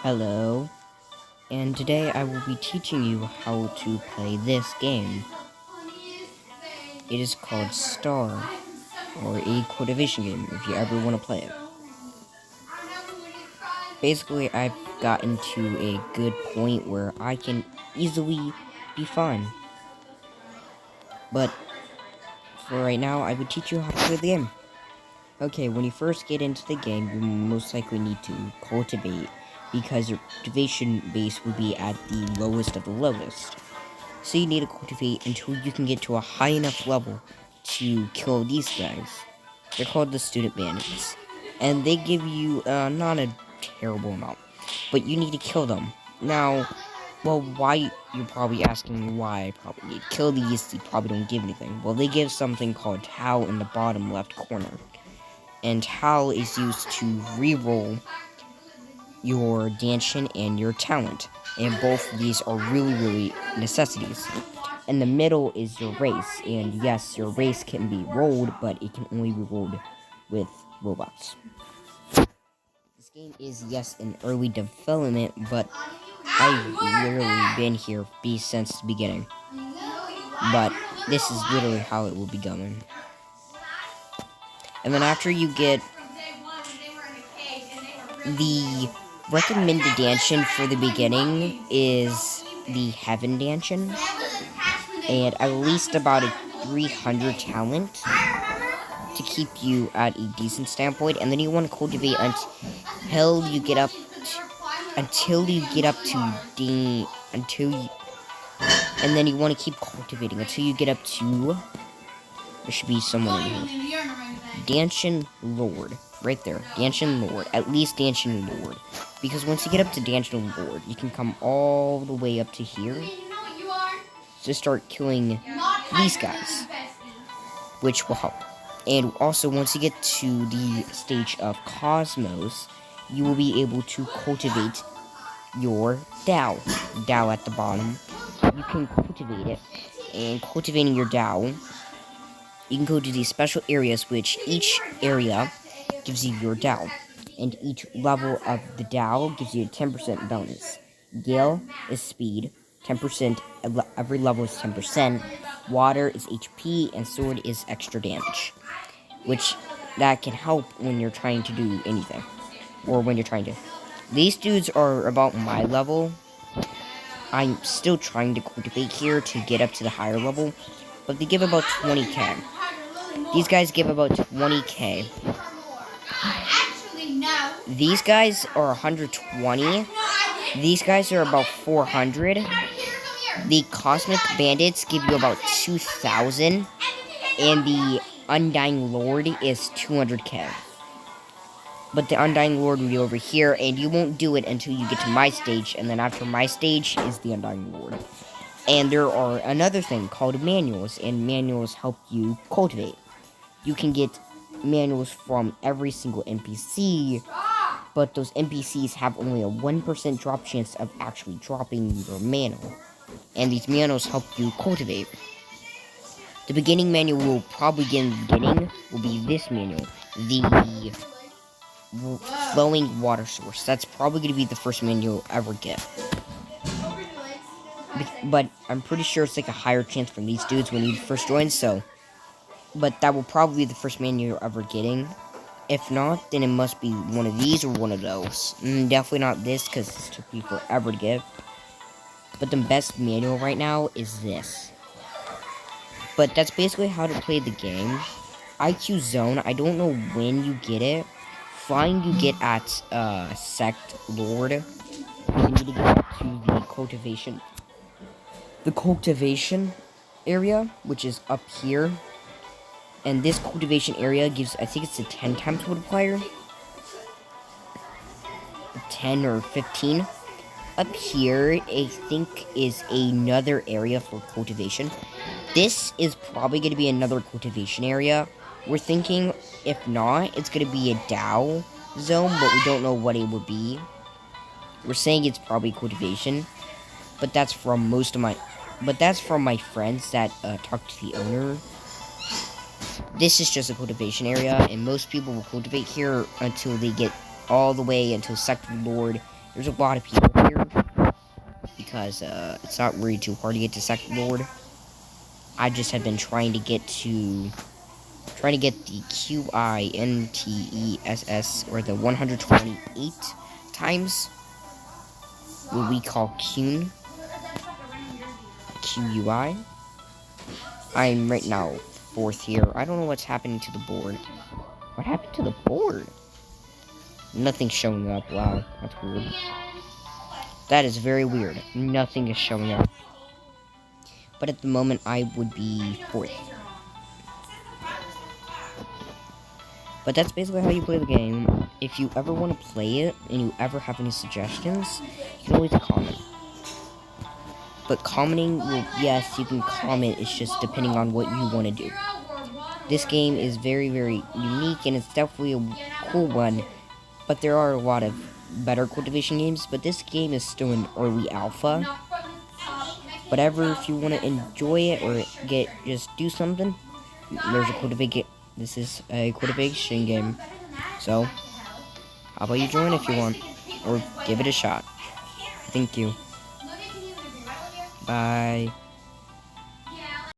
Hello, and today I will be teaching you how to play this game. It is called Star, or a cultivation game, if you ever want to play it. Basically, I've gotten to a good point where I can easily be fine. But for right now, I would teach you how to play the game. Okay, when you first get into the game, you most likely need to cultivate, because your cultivation base will be at the lowest of the lowest. So you need to cultivate until you can get to a high enough level to kill these guys. They're called the student bandits. And they give you, not a terrible amount, but you need to kill them. Now, well, why, you're probably asking why I probably need to kill these. They probably don't give anything. Well, they give something called Tau in the bottom left corner. And Tau is used to reroll your dantion and your talent. And both of these are really necessities. In the middle is your race, and yes, your race can be rolled, but it can only be rolled with robots. This game is, yes, in early development, but I've literally been here since the beginning. But this is literally how it will be going. And then after you get the recommended dantion for the beginning is the Heaven Dantion, and at least about a 300 talent to keep you at a decent standpoint. And then you want to cultivate until you get up and then you want to keep cultivating until you get up to, there should be someone in here, Dancing Lord, right there, Dancing Lord, at least Dancing Lord, because once you get up to Dancing Lord, you can come all the way up to here to start killing these guys, which will help. And also, once you get to the stage of Cosmos, you will be able to cultivate your Dao. Dao at the bottom. You can cultivate it. And cultivating your Dao, you can go to these special areas, which each area gives you your Dao. And each level of the Dao gives you a 10% bonus. Gale is speed. 10%, every level is 10%. Water is HP, and sword is extra damage. Which, that can help when you're trying to do anything. Or when you're trying to. These dudes are about my level. I'm still trying to cultivate here to get up to the higher level. But they give about 20k. These guys give about 20k. These guys are 120. These guys are about 400. The Cosmic Bandits give you about 2,000. And the Undying Lord is 200k. But the Undying Lord will be over here, and you won't do it until you get to my stage, and then after my stage is the Undying Lord. And there are another thing called manuals, and manuals help you cultivate. You can get manuals from every single NPC, but those NPCs have only a 1% drop chance of actually dropping your manual. And these manuals help you cultivate. The beginning manual will probably get in the beginning will be this manual, the flowing water source. That's probably going to be the first manual you'll ever get. But I'm pretty sure it's like a higher chance from these dudes when you first join, so. But that will probably be the first manual you're ever getting. If not, then it must be one of these or one of those. Definitely not this, because this took me forever to get. But the best manual right now is this. But that's basically how to play the game. IQ Zone, I don't know when you get it. Flying you get at Sect Lord. You need to get to the cultivation. The cultivation area, which is up here. And this cultivation area gives, I think it's a 10 times multiplier. 10 or 15. Up here, I think, is another area for cultivation. This is probably going to be another cultivation area. We're thinking, if not, it's going to be a Dao zone, but we don't know what it would be. We're saying it's probably cultivation, but that's from my friends that talk to the owner. This is just a cultivation area, and most people will cultivate here until they get all the way until Sector Lord, There's a lot of people here because it's not really too hard to get to second lord. I just have been trying to get the QINTESS, or the 128 times, what we call QI. I'm right now 4th here. I don't know what's happening to the board. What happened to the board? Nothing's showing up. Wow, that's weird. That is very weird. Nothing is showing up. But at the moment, I would be 4th. But that's basically how you play the game. If you ever want to play it, and you ever have any suggestions, you can always comment. But commenting, well, yes, you can comment, it's just depending on what you want to do. This game is very, very unique, and it's definitely a cool one, but there are a lot of better cultivation games, but this game is still in early alpha. Whatever, if you want to enjoy it, or just do something, there's a this is a cultivation game, so how about you join if you want, or give it a shot. Thank you. Bye.